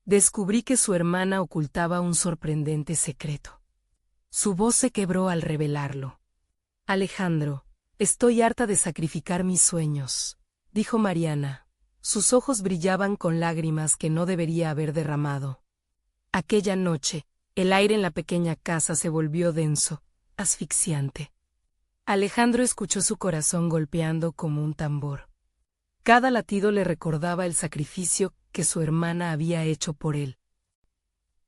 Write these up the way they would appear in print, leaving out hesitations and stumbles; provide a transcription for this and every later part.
descubrí que su hermana ocultaba un sorprendente secreto. Su voz se quebró al revelarlo. Alejandro, estoy harta de sacrificar mis sueños, dijo Mariana. Sus ojos brillaban con lágrimas que no debería haber derramado. Aquella noche, el aire en la pequeña casa se volvió denso, asfixiante. Alejandro escuchó su corazón golpeando como un tambor. Cada latido le recordaba el sacrificio que su hermana había hecho por él.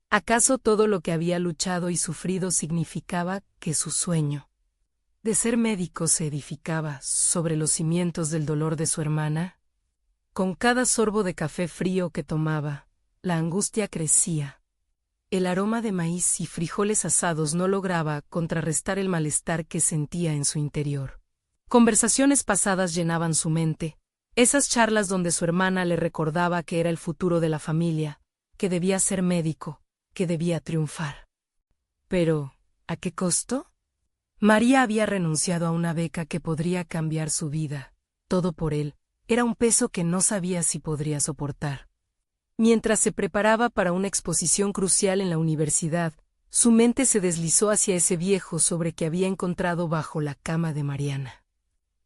¿Acaso todo lo que había luchado y sufrido significaba que su sueño de ser médico se edificaba sobre los cimientos del dolor de su hermana? Con cada sorbo de café frío que tomaba, la angustia crecía. El aroma de maíz y frijoles asados no lograba contrarrestar el malestar que sentía en su interior. Conversaciones pasadas llenaban su mente, esas charlas donde su hermana le recordaba que era el futuro de la familia, que debía ser médico, que debía triunfar. Pero, ¿a qué costo? María había renunciado a una beca que podría cambiar su vida. Todo por él. Era un peso que no sabía si podría soportar. Mientras se preparaba para una exposición crucial en la universidad, su mente se deslizó hacia ese viejo sobre que había encontrado bajo la cama de Mariana.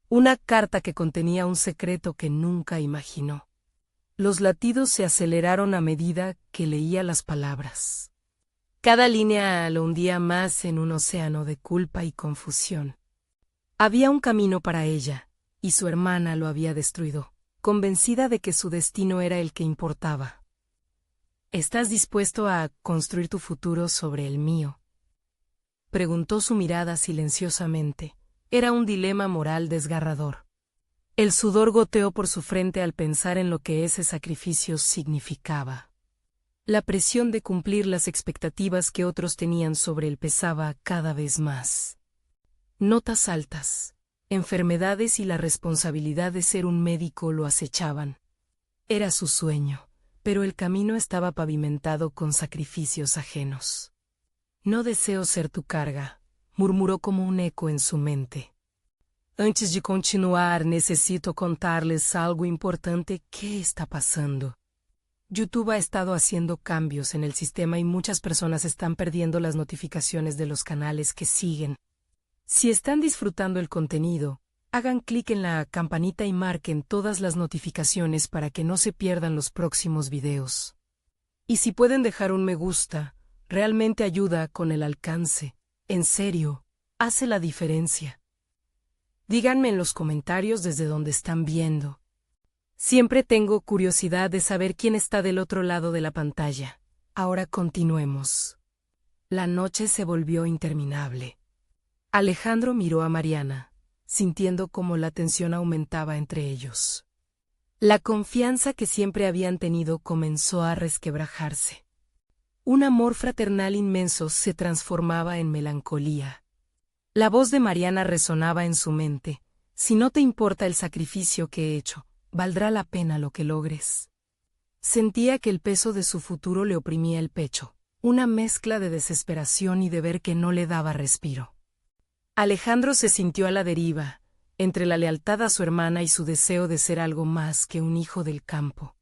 Una carta que contenía un secreto que nunca imaginó. Los latidos se aceleraron a medida que leía las palabras. Cada línea lo hundía más en un océano de culpa y confusión. Había un camino para ella, y su hermana lo había destruido, convencida de que su destino era el que importaba. ¿Estás dispuesto a construir tu futuro sobre el mío?, preguntó su mirada silenciosamente. Era un dilema moral desgarrador. El sudor goteó por su frente al pensar en lo que ese sacrificio significaba. La presión de cumplir las expectativas que otros tenían sobre él pesaba cada vez más. Notas altas, enfermedades y la responsabilidad de ser un médico lo acechaban. Era su sueño, pero el camino estaba pavimentado con sacrificios ajenos. No deseo ser tu carga, murmuró como un eco en su mente. Antes de continuar, necesito contarles algo importante. ¿Qué está pasando? YouTube ha estado haciendo cambios en el sistema y muchas personas están perdiendo las notificaciones de los canales que siguen. Si están disfrutando el contenido, hagan clic en la campanita y marquen todas las notificaciones para que no se pierdan los próximos videos. Y si pueden dejar un me gusta, realmente ayuda con el alcance. En serio, hace la diferencia. Díganme en los comentarios desde donde están viendo. Siempre tengo curiosidad de saber quién está del otro lado de la pantalla. Ahora continuemos. La noche se volvió interminable. Alejandro miró a Mariana, sintiendo cómo la tensión aumentaba entre ellos. La confianza que siempre habían tenido comenzó a resquebrajarse. Un amor fraternal inmenso se transformaba en melancolía. La voz de Mariana resonaba en su mente. Si no te importa el sacrificio que he hecho, valdrá la pena lo que logres. Sentía que el peso de su futuro le oprimía el pecho, una mezcla de desesperación y de ver que no le daba respiro. Alejandro se sintió a la deriva, entre la lealtad a su hermana y su deseo de ser algo más que un hijo del campo.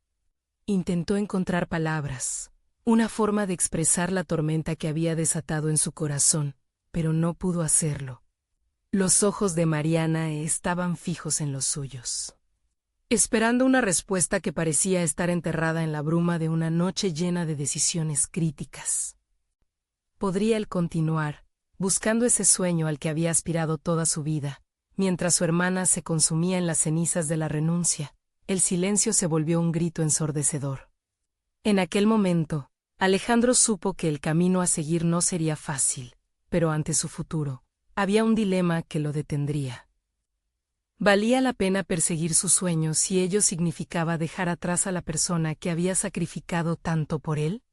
Intentó encontrar palabras, una forma de expresar la tormenta que había desatado en su corazón, pero no pudo hacerlo. Los ojos de Mariana estaban fijos en los suyos, esperando una respuesta que parecía estar enterrada en la bruma de una noche llena de decisiones críticas. ¿Podría él continuar, buscando ese sueño al que había aspirado toda su vida, mientras su hermana se consumía en las cenizas de la renuncia? El silencio se volvió un grito ensordecedor. En aquel momento, Alejandro supo que el camino a seguir no sería fácil, pero ante su futuro, había un dilema que lo detendría. ¿Valía la pena perseguir sus sueños si ello significaba dejar atrás a la persona que había sacrificado tanto por él?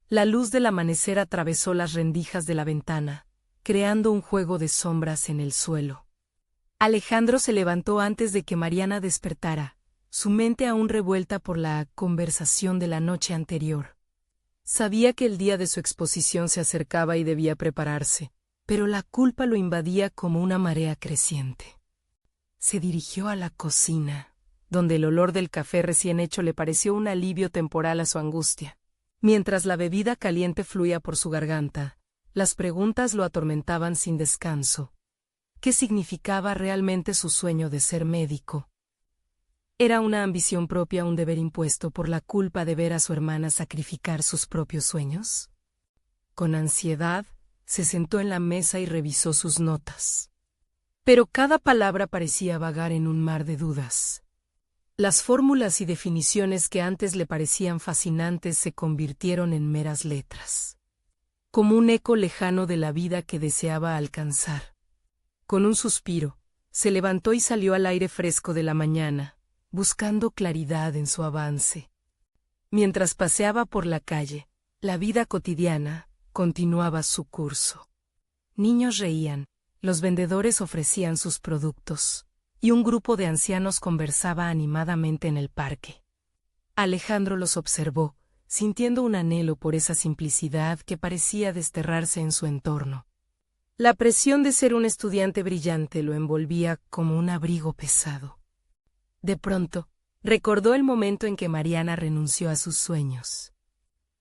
La luz del amanecer atravesó las rendijas de la ventana, creando un juego de sombras en el suelo. Alejandro se levantó antes de que Mariana despertara, su mente aún revuelta por la conversación de la noche anterior. Sabía que el día de su exposición se acercaba y debía prepararse, pero la culpa lo invadía como una marea creciente. Se dirigió a la cocina, donde el olor del café recién hecho le pareció un alivio temporal a su angustia. Mientras la bebida caliente fluía por su garganta, las preguntas lo atormentaban sin descanso. ¿Qué significaba realmente su sueño de ser médico? ¿Era una ambición propia, un deber impuesto por la culpa de ver a su hermana sacrificar sus propios sueños? Con ansiedad, se sentó en la mesa y revisó sus notas. Pero cada palabra parecía vagar en un mar de dudas. Las fórmulas y definiciones que antes le parecían fascinantes se convirtieron en meras letras, como un eco lejano de la vida que deseaba alcanzar. Con un suspiro, se levantó y salió al aire fresco de la mañana, buscando claridad en su avance. Mientras paseaba por la calle, la vida cotidiana continuaba su curso. Niños reían, los vendedores ofrecían sus productos, y un grupo de ancianos conversaba animadamente en el parque. Alejandro los observó, sintiendo un anhelo por esa simplicidad que parecía desterrarse en su entorno. La presión de ser un estudiante brillante lo envolvía como un abrigo pesado. De pronto, recordó el momento en que Mariana renunció a sus sueños.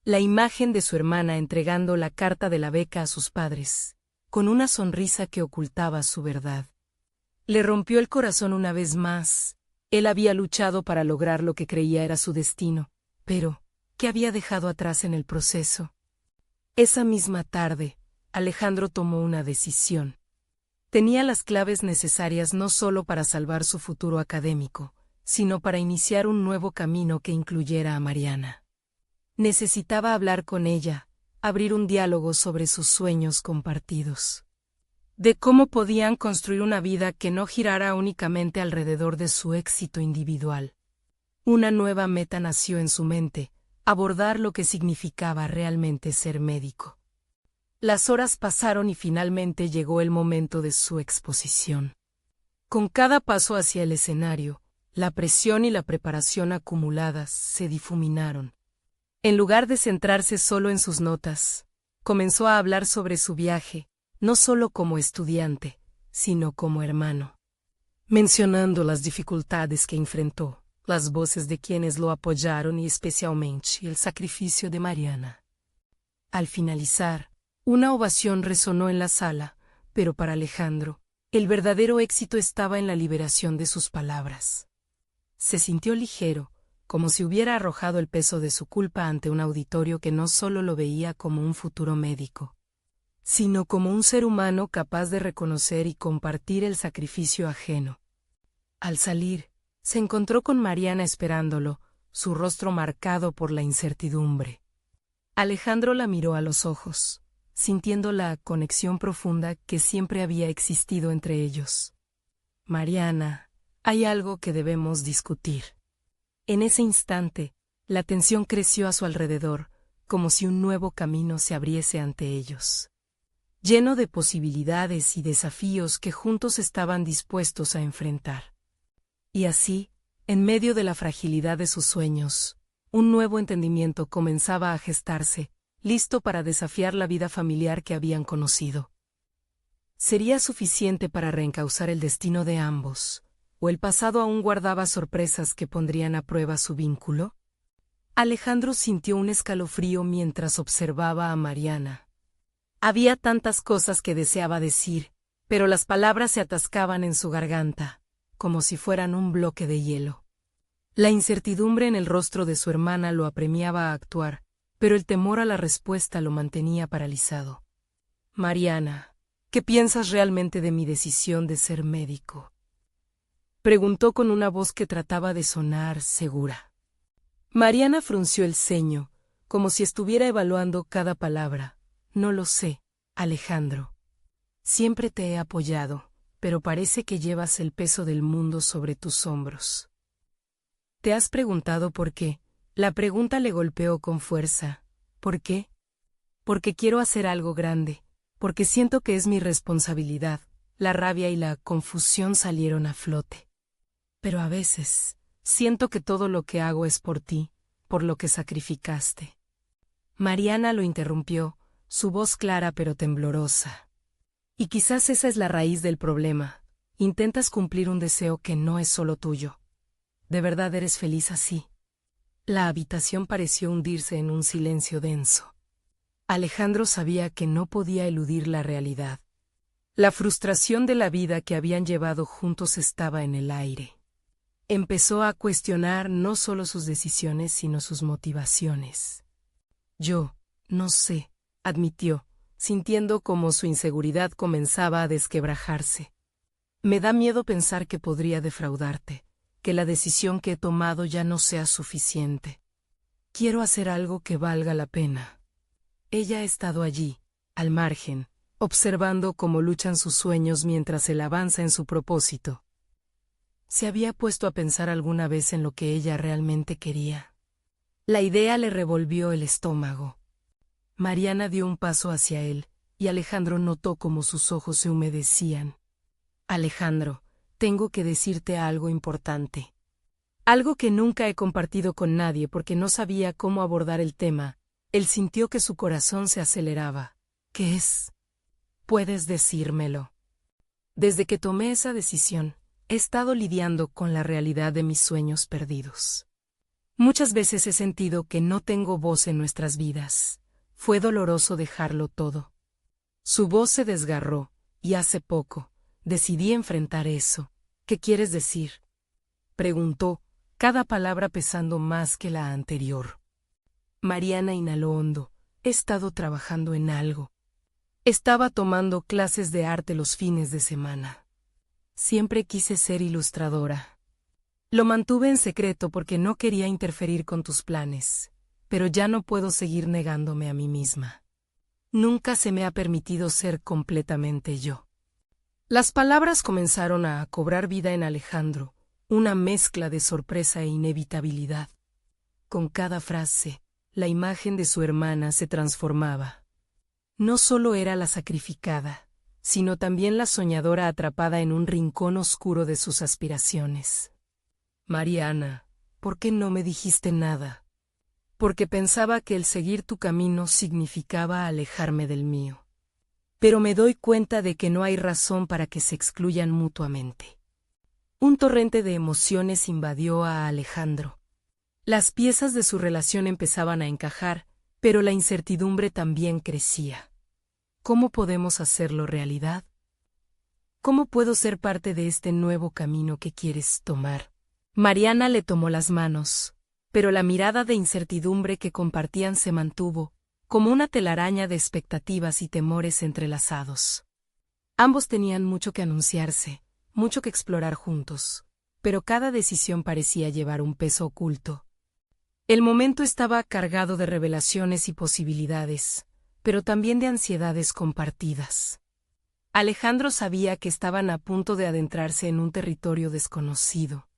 La imagen de su hermana entregando la carta de la beca a sus padres, con una sonrisa que ocultaba su verdad. Le rompió el corazón una vez más. Él había luchado para lograr lo que creía era su destino, pero ¿qué había dejado atrás en el proceso? Esa misma tarde, Alejandro tomó una decisión. Tenía las claves necesarias no solo para salvar su futuro académico, sino para iniciar un nuevo camino que incluyera a Mariana. Necesitaba hablar con ella, abrir un diálogo sobre sus sueños compartidos. De cómo podían construir una vida que no girara únicamente alrededor de su éxito individual. Una nueva meta nació en su mente, abordar lo que significaba realmente ser médico. Las horas pasaron y finalmente llegó el momento de su exposición. Con cada paso hacia el escenario, la presión y la preparación acumuladas se difuminaron. En lugar de centrarse solo en sus notas, comenzó a hablar sobre su viaje, no solo como estudiante, sino como hermano. Mencionando las dificultades que enfrentó, las voces de quienes lo apoyaron y especialmente el sacrificio de Mariana. Al finalizar, una ovación resonó en la sala, pero para Alejandro, el verdadero éxito estaba en la liberación de sus palabras. Se sintió ligero, como si hubiera arrojado el peso de su culpa ante un auditorio que no solo lo veía como un futuro médico, sino como un ser humano capaz de reconocer y compartir el sacrificio ajeno. Al salir, se encontró con Mariana esperándolo, su rostro marcado por la incertidumbre. Alejandro la miró a los ojos, sintiendo la conexión profunda que siempre había existido entre ellos. Mariana, hay algo que debemos discutir. En ese instante, la tensión creció a su alrededor, como si un nuevo camino se abriese ante ellos, lleno de posibilidades y desafíos que juntos estaban dispuestos a enfrentar. Y así, en medio de la fragilidad de sus sueños, un nuevo entendimiento comenzaba a gestarse, listo para desafiar la vida familiar que habían conocido. ¿Sería suficiente para reencauzar el destino de ambos, o el pasado aún guardaba sorpresas que pondrían a prueba su vínculo? Alejandro sintió un escalofrío mientras observaba a Mariana. Había tantas cosas que deseaba decir, pero las palabras se atascaban en su garganta, como si fueran un bloque de hielo. La incertidumbre en el rostro de su hermana lo apremiaba a actuar, pero el temor a la respuesta lo mantenía paralizado. Mariana, ¿qué piensas realmente de mi decisión de ser médico?, preguntó con una voz que trataba de sonar segura. Mariana frunció el ceño, como si estuviera evaluando cada palabra. No lo sé, Alejandro. Siempre te he apoyado, pero parece que llevas el peso del mundo sobre tus hombros. ¿Te has preguntado por qué? La pregunta le golpeó con fuerza. ¿Por qué? Porque quiero hacer algo grande, porque siento que es mi responsabilidad. La rabia y la confusión salieron a flote. Pero a veces, siento que todo lo que hago es por ti, por lo que sacrificaste. Mariana lo interrumpió, su voz clara pero temblorosa. Y quizás esa es la raíz del problema. Intentas cumplir un deseo que no es solo tuyo. ¿De verdad eres feliz así? La habitación pareció hundirse en un silencio denso. Alejandro sabía que no podía eludir la realidad. La frustración de la vida que habían llevado juntos estaba en el aire. Empezó a cuestionar no solo sus decisiones, sino sus motivaciones. Yo, no sé, admitió, sintiendo como su inseguridad comenzaba a desquebrajarse. Me da miedo pensar que podría defraudarte, que la decisión que he tomado ya no sea suficiente. Quiero hacer algo que valga la pena. Ella ha estado allí, al margen, observando cómo luchan sus sueños mientras él avanza en su propósito. ¿Se había puesto a pensar alguna vez en lo que ella realmente quería? La idea le revolvió el estómago. Mariana dio un paso hacia él, y Alejandro notó cómo sus ojos se humedecían. Alejandro, tengo que decirte algo importante. Algo que nunca he compartido con nadie porque no sabía cómo abordar el tema. Él sintió que su corazón se aceleraba. ¿Qué es? Puedes decírmelo. Desde que tomé esa decisión, he estado lidiando con la realidad de mis sueños perdidos. Muchas veces he sentido que no tengo voz en nuestras vidas. Fue doloroso dejarlo todo. Su voz se desgarró, y hace poco, decidí enfrentar eso. ¿Qué quieres decir? Preguntó, cada palabra pesando más que la anterior. Mariana inhaló hondo. He estado trabajando en algo. Estaba tomando clases de arte los fines de semana. Siempre quise ser ilustradora. Lo mantuve en secreto porque no quería interferir con tus planes, pero ya no puedo seguir negándome a mí misma. Nunca se me ha permitido ser completamente yo. Las palabras comenzaron a cobrar vida en Alejandro, una mezcla de sorpresa e inevitabilidad. Con cada frase, la imagen de su hermana se transformaba. No solo era la sacrificada, sino también la soñadora atrapada en un rincón oscuro de sus aspiraciones. Mariana, ¿por qué no me dijiste nada? Porque pensaba que el seguir tu camino significaba alejarme del mío. Pero me doy cuenta de que no hay razón para que se excluyan mutuamente. Un torrente de emociones invadió a Alejandro. Las piezas de su relación empezaban a encajar, pero la incertidumbre también crecía. ¿Cómo podemos hacerlo realidad? ¿Cómo puedo ser parte de este nuevo camino que quieres tomar? Mariana le tomó las manos, pero la mirada de incertidumbre que compartían se mantuvo, como una telaraña de expectativas y temores entrelazados. Ambos tenían mucho que anunciarse, mucho que explorar juntos, pero cada decisión parecía llevar un peso oculto. El momento estaba cargado de revelaciones y posibilidades, pero también de ansiedades compartidas. Alejandro sabía que estaban a punto de adentrarse en un territorio desconocido.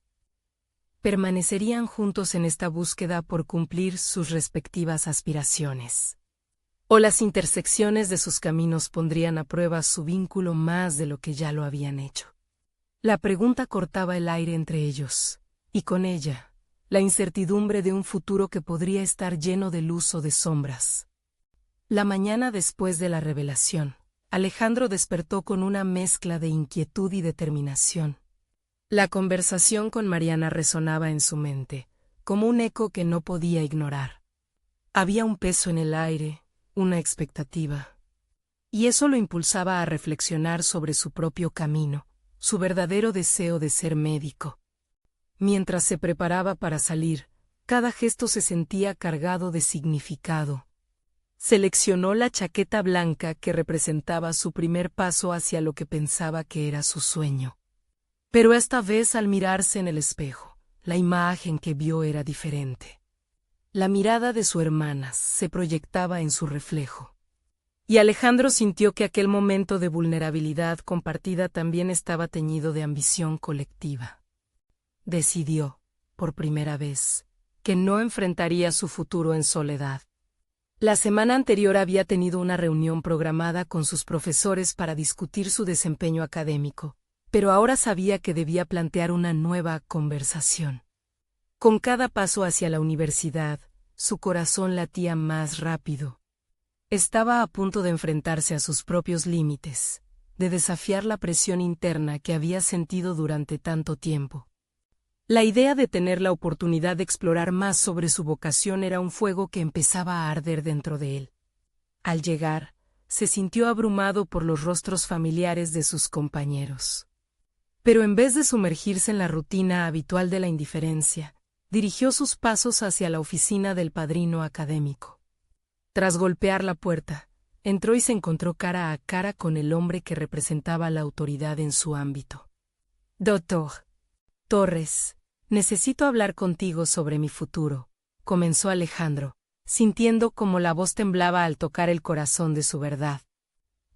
Permanecerían juntos en esta búsqueda por cumplir sus respectivas aspiraciones. O las intersecciones de sus caminos pondrían a prueba su vínculo más de lo que ya lo habían hecho. La pregunta cortaba el aire entre ellos, y con ella, la incertidumbre de un futuro que podría estar lleno de luz o de sombras. La mañana después de la revelación, Alejandro despertó con una mezcla de inquietud y determinación. La conversación con Mariana resonaba en su mente, como un eco que no podía ignorar. Había un peso en el aire, una expectativa. Y eso lo impulsaba a reflexionar sobre su propio camino, su verdadero deseo de ser médico. Mientras se preparaba para salir, cada gesto se sentía cargado de significado. Seleccionó la chaqueta blanca que representaba su primer paso hacia lo que pensaba que era su sueño. Pero esta vez al mirarse en el espejo, la imagen que vio era diferente. La mirada de su hermana se proyectaba en su reflejo. Y Alejandro sintió que aquel momento de vulnerabilidad compartida también estaba teñido de ambición colectiva. Decidió, por primera vez, que no enfrentaría su futuro en soledad. La semana anterior había tenido una reunión programada con sus profesores para discutir su desempeño académico, pero ahora sabía que debía plantear una nueva conversación. Con cada paso hacia la universidad, su corazón latía más rápido. Estaba a punto de enfrentarse a sus propios límites, de desafiar la presión interna que había sentido durante tanto tiempo. La idea de tener la oportunidad de explorar más sobre su vocación era un fuego que empezaba a arder dentro de él. Al llegar, se sintió abrumado por los rostros familiares de sus compañeros. Pero en vez de sumergirse en la rutina habitual de la indiferencia, dirigió sus pasos hacia la oficina del padrino académico. Tras golpear la puerta, entró y se encontró cara a cara con el hombre que representaba la autoridad en su ámbito. «Doctor Torres, necesito hablar contigo sobre mi futuro», comenzó Alejandro, sintiendo como la voz temblaba al tocar el corazón de su verdad.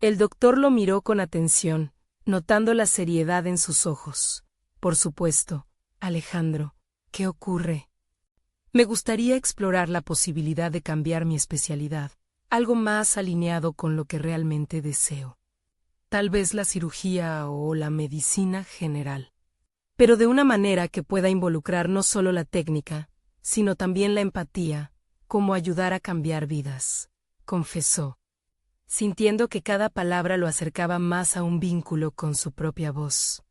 El doctor lo miró con atención, notando la seriedad en sus ojos. «Por supuesto, Alejandro, ¿qué ocurre?» «Me gustaría explorar la posibilidad de cambiar mi especialidad, algo más alineado con lo que realmente deseo. Tal vez la cirugía o la medicina general. Pero de una manera que pueda involucrar no solo la técnica, sino también la empatía, como ayudar a cambiar vidas», confesó, sintiendo que cada palabra lo acercaba más a un vínculo con su propia voz.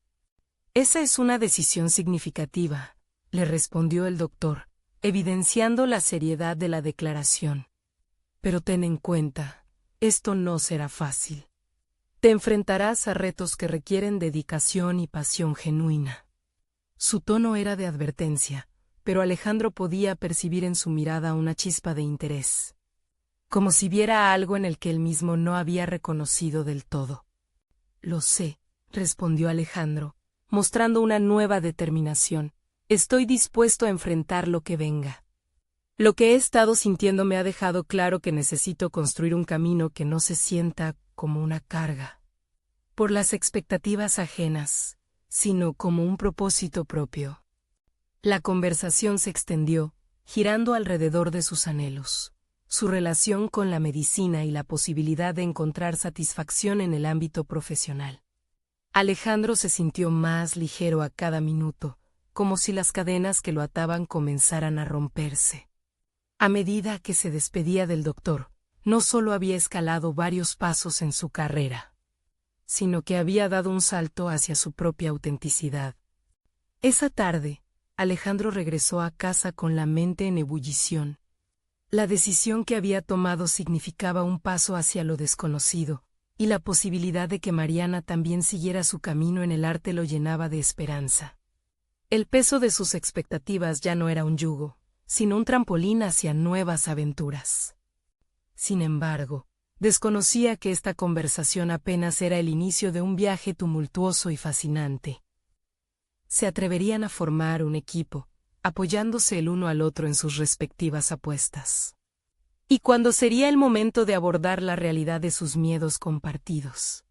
«Esa es una decisión significativa», le respondió el doctor, evidenciando la seriedad de la declaración. «Pero ten en cuenta, esto no será fácil. Te enfrentarás a retos que requieren dedicación y pasión genuina». Su tono era de advertencia, pero Alejandro podía percibir en su mirada una chispa de interés, como si viera algo en el que él mismo no había reconocido del todo. «Lo sé», respondió Alejandro, mostrando una nueva determinación. «Estoy dispuesto a enfrentar lo que venga. Lo que he estado sintiendo me ha dejado claro que necesito construir un camino que no se sienta como una carga por las expectativas ajenas, sino como un propósito propio». La conversación se extendió, girando alrededor de sus anhelos, su relación con la medicina y la posibilidad de encontrar satisfacción en el ámbito profesional. Alejandro se sintió más ligero a cada minuto, como si las cadenas que lo ataban comenzaran a romperse. A medida que se despedía del doctor, no solo había escalado varios pasos en su carrera, sino que había dado un salto hacia su propia autenticidad. Esa tarde, Alejandro regresó a casa con la mente en ebullición. La decisión que había tomado significaba un paso hacia lo desconocido, y la posibilidad de que Mariana también siguiera su camino en el arte lo llenaba de esperanza. El peso de sus expectativas ya no era un yugo, sino un trampolín hacia nuevas aventuras. Sin embargo, desconocía que esta conversación apenas era el inicio de un viaje tumultuoso y fascinante. Se atreverían a formar un equipo, apoyándose el uno al otro en sus respectivas apuestas. Y cuando sería el momento de abordar la realidad de sus miedos compartidos.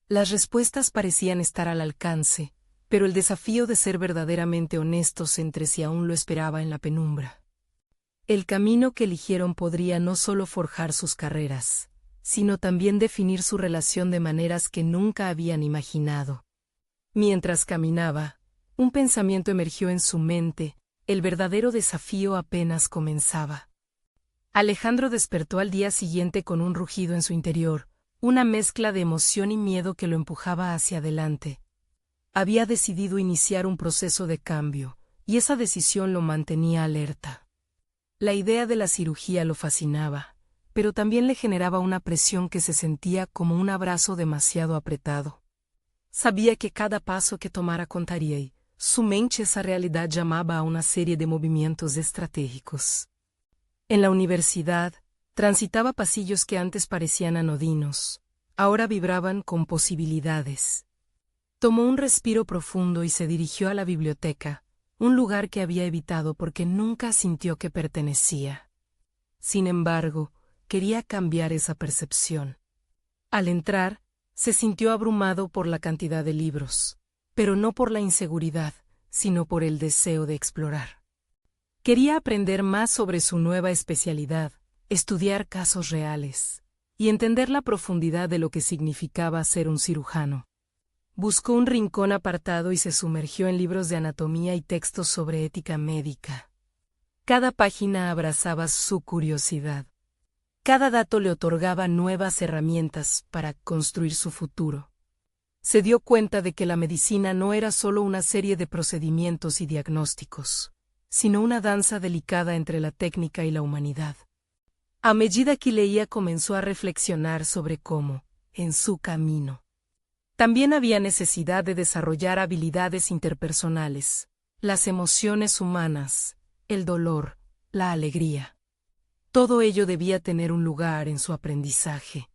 Las respuestas parecían estar al alcance, pero el desafío de ser verdaderamente honestos entre sí aún lo esperaba en la penumbra. El camino que eligieron podría no solo forjar sus carreras, sino también definir su relación de maneras que nunca habían imaginado. Mientras caminaba, un pensamiento emergió en su mente: el verdadero desafío apenas comenzaba. Alejandro despertó al día siguiente con un rugido en su interior, una mezcla de emoción y miedo que lo empujaba hacia adelante. Había decidido iniciar un proceso de cambio, y esa decisión lo mantenía alerta. La idea de la cirugía lo fascinaba, pero también le generaba una presión que se sentía como un abrazo demasiado apretado. Sabía que cada paso que tomara contaría y su mente esa realidad llamaba a una serie de movimientos estratégicos. En la universidad, transitaba pasillos que antes parecían anodinos, ahora vibraban con posibilidades. Tomó un respiro profundo y se dirigió a la biblioteca, un lugar que había evitado porque nunca sintió que pertenecía. Sin embargo, quería cambiar esa percepción. Al entrar, se sintió abrumado por la cantidad de libros, pero no por la inseguridad, sino por el deseo de explorar. Quería aprender más sobre su nueva especialidad, estudiar casos reales, y entender la profundidad de lo que significaba ser un cirujano. Buscó un rincón apartado y se sumergió en libros de anatomía y textos sobre ética médica. Cada página abrazaba su curiosidad. Cada dato le otorgaba nuevas herramientas para construir su futuro. Se dio cuenta de que la medicina no era solo una serie de procedimientos y diagnósticos, sino una danza delicada entre la técnica y la humanidad. A medida que leía comenzó a reflexionar sobre cómo, en su camino, también había necesidad de desarrollar habilidades interpersonales, las emociones humanas, el dolor, la alegría. Todo ello debía tener un lugar en su aprendizaje.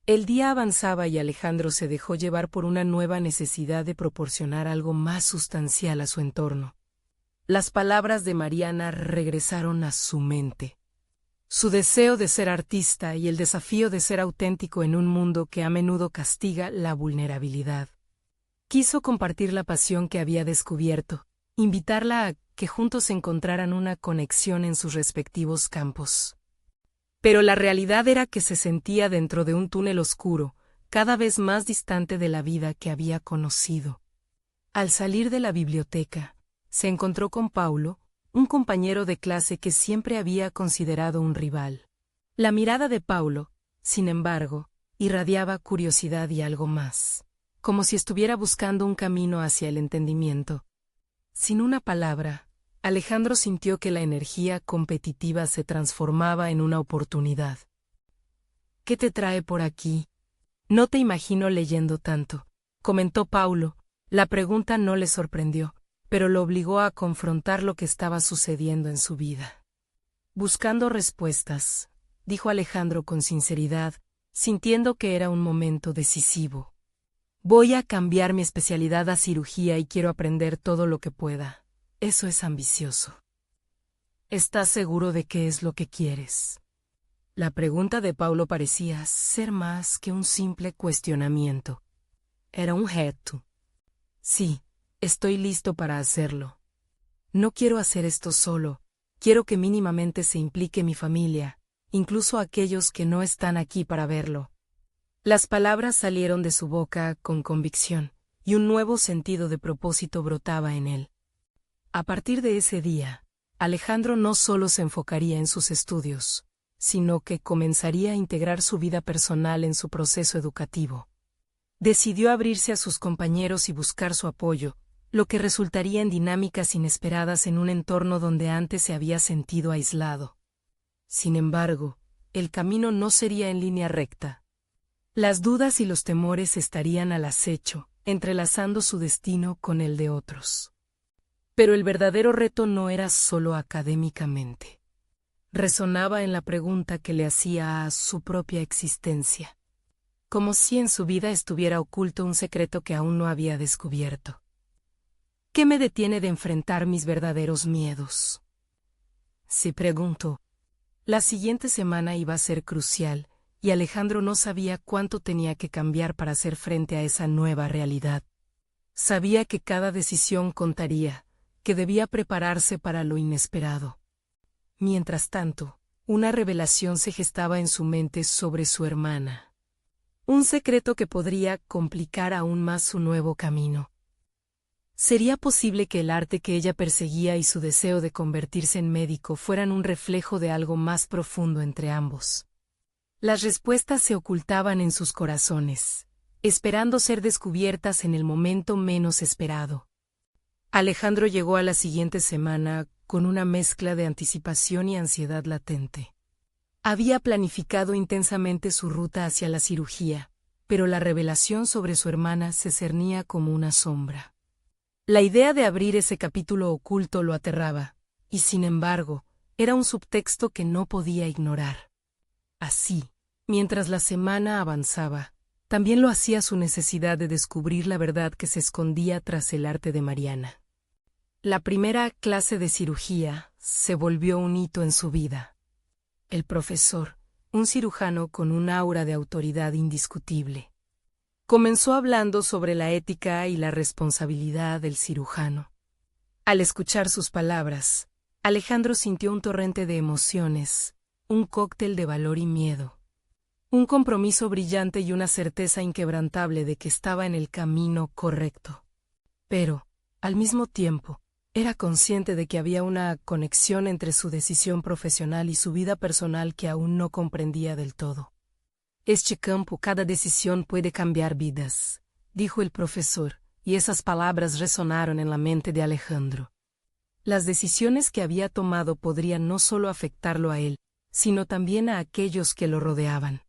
El día avanzaba y Alejandro se dejó llevar por una nueva necesidad de proporcionar algo más sustancial a su entorno. Las palabras de Mariana regresaron a su mente. Su deseo de ser artista y el desafío de ser auténtico en un mundo que a menudo castiga la vulnerabilidad. Quiso compartir la pasión que había descubierto, invitarla a que juntos encontraran una conexión en sus respectivos campos. Pero la realidad era que se sentía dentro de un túnel oscuro, cada vez más distante de la vida que había conocido. Al salir de la biblioteca, se encontró con Paulo, un compañero de clase que siempre había considerado un rival. La mirada de Paulo, sin embargo, irradiaba curiosidad y algo más, como si estuviera buscando un camino hacia el entendimiento. Sin una palabra, Alejandro sintió que la energía competitiva se transformaba en una oportunidad. «¿Qué te trae por aquí? No te imagino leyendo tanto», comentó Paulo. La pregunta no le sorprendió, pero lo obligó a confrontar lo que estaba sucediendo en su vida. «Buscando respuestas», dijo Alejandro con sinceridad, sintiendo que era un momento decisivo. «Voy a cambiar mi especialidad a cirugía y quiero aprender todo lo que pueda. Eso es ambicioso». «¿Estás seguro de qué es lo que quieres?». La pregunta de Paulo parecía ser más que un simple cuestionamiento. Era un reto. «Sí, estoy listo para hacerlo. No quiero hacer esto solo, quiero que mínimamente se implique mi familia, incluso aquellos que no están aquí para verlo». Las palabras salieron de su boca con convicción, y un nuevo sentido de propósito brotaba en él. A partir de ese día, Alejandro no solo se enfocaría en sus estudios, sino que comenzaría a integrar su vida personal en su proceso educativo. Decidió abrirse a sus compañeros y buscar su apoyo, lo que resultaría en dinámicas inesperadas en un entorno donde antes se había sentido aislado. Sin embargo, el camino no sería en línea recta. Las dudas y los temores estarían al acecho, entrelazando su destino con el de otros. Pero el verdadero reto no era solo académicamente. Resonaba en la pregunta que le hacía a su propia existencia. Como si en su vida estuviera oculto un secreto que aún no había descubierto. ¿Qué me detiene de enfrentar mis verdaderos miedos?, se preguntó. La siguiente semana iba a ser crucial, y Alejandro no sabía cuánto tenía que cambiar para hacer frente a esa nueva realidad. Sabía que cada decisión contaría, que debía prepararse para lo inesperado. Mientras tanto, una revelación se gestaba en su mente sobre su hermana. Un secreto que podría complicar aún más su nuevo camino. ¿Sería posible que el arte que ella perseguía y su deseo de convertirse en médico fueran un reflejo de algo más profundo entre ambos? Las respuestas se ocultaban en sus corazones, esperando ser descubiertas en el momento menos esperado. Alejandro llegó a la siguiente semana con una mezcla de anticipación y ansiedad latente. Había planificado intensamente su ruta hacia la cirugía, pero la revelación sobre su hermana se cernía como una sombra. La idea de abrir ese capítulo oculto lo aterraba, y sin embargo, era un subtexto que no podía ignorar. Así, mientras la semana avanzaba, también lo hacía su necesidad de descubrir la verdad que se escondía tras el arte de Mariana. La primera clase de cirugía se volvió un hito en su vida. El profesor, un cirujano con un aura de autoridad indiscutible, comenzó hablando sobre la ética y la responsabilidad del cirujano. Al escuchar sus palabras, Alejandro sintió un torrente de emociones, un cóctel de valor y miedo. Un compromiso brillante y una certeza inquebrantable de que estaba en el camino correcto. Pero, al mismo tiempo, era consciente de que había una conexión entre su decisión profesional y su vida personal que aún no comprendía del todo. «Este campo, cada decisión puede cambiar vidas», dijo el profesor, y esas palabras resonaron en la mente de Alejandro. Las decisiones que había tomado podrían no solo afectarlo a él, sino también a aquellos que lo rodeaban.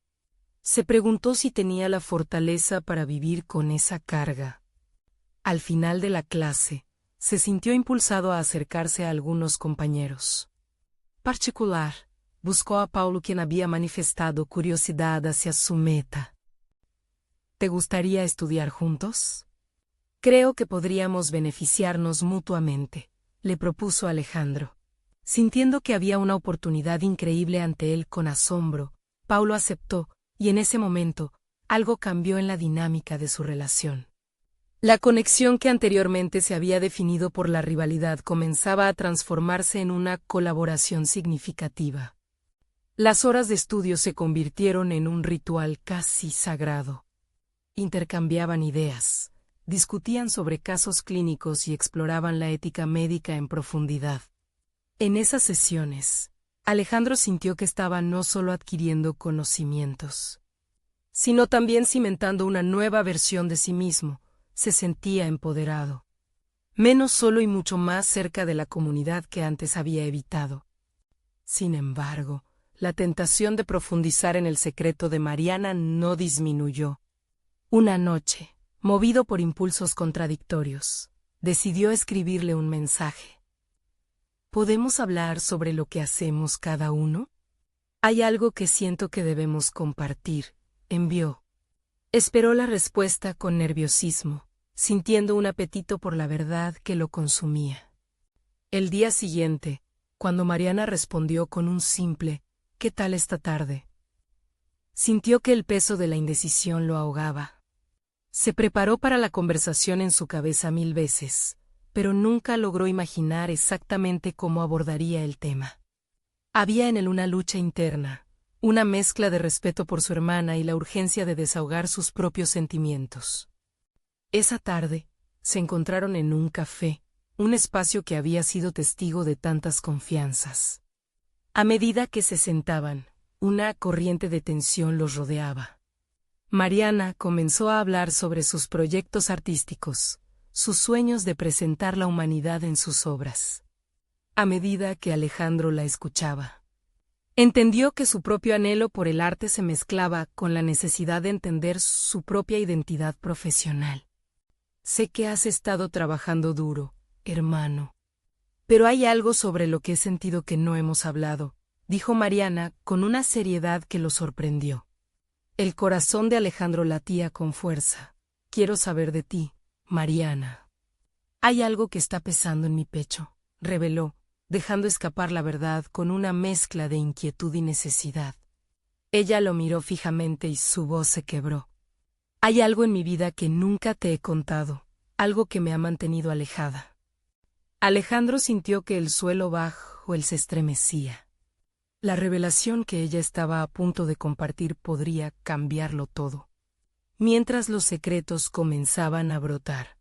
Se preguntó si tenía la fortaleza para vivir con esa carga. Al final de la clase, se sintió impulsado a acercarse a algunos compañeros. Particular, buscó a Paulo, quien había manifestado curiosidad hacia su meta. ¿Te gustaría estudiar juntos? Creo que podríamos beneficiarnos mutuamente, le propuso Alejandro. Sintiendo que había una oportunidad increíble ante él con asombro, Paulo aceptó, y en ese momento, algo cambió en la dinámica de su relación. La conexión que anteriormente se había definido por la rivalidad comenzaba a transformarse en una colaboración significativa. Las horas de estudio se convirtieron en un ritual casi sagrado. Intercambiaban ideas, discutían sobre casos clínicos y exploraban la ética médica en profundidad. En esas sesiones, Alejandro sintió que estaba no solo adquiriendo conocimientos, sino también cimentando una nueva versión de sí mismo. Se sentía empoderado, menos solo y mucho más cerca de la comunidad que antes había evitado. Sin embargo, la tentación de profundizar en el secreto de Mariana no disminuyó. Una noche, movido por impulsos contradictorios, decidió escribirle un mensaje. ¿Podemos hablar sobre lo que hacemos cada uno? Hay algo que siento que debemos compartir, envió. Esperó la respuesta con nerviosismo, sintiendo un apetito por la verdad que lo consumía. El día siguiente, cuando Mariana respondió con un simple «¿Qué tal esta tarde?», sintió que el peso de la indecisión lo ahogaba. Se preparó para la conversación en su cabeza 1000 veces, pero nunca logró imaginar exactamente cómo abordaría el tema. Había en él una lucha interna, una mezcla de respeto por su hermana y la urgencia de desahogar sus propios sentimientos. Esa tarde, se encontraron en un café, un espacio que había sido testigo de tantas confianzas. A medida que se sentaban, una corriente de tensión los rodeaba. Mariana comenzó a hablar sobre sus proyectos artísticos, sus sueños de presentar la humanidad en sus obras. A medida que Alejandro la escuchaba, entendió que su propio anhelo por el arte se mezclaba con la necesidad de entender su propia identidad profesional. Sé que has estado trabajando duro, hermano. Pero hay algo sobre lo que he sentido que no hemos hablado, dijo Mariana con una seriedad que lo sorprendió. El corazón de Alejandro latía con fuerza. Quiero saber de ti, Mariana. Hay algo que está pesando en mi pecho, reveló, dejando escapar la verdad con una mezcla de inquietud y necesidad. Ella lo miró fijamente y su voz se quebró. Hay algo en mi vida que nunca te he contado, algo que me ha mantenido alejada. Alejandro sintió que el suelo bajo él se estremecía. La revelación que ella estaba a punto de compartir podría cambiarlo todo. Mientras los secretos comenzaban a brotar,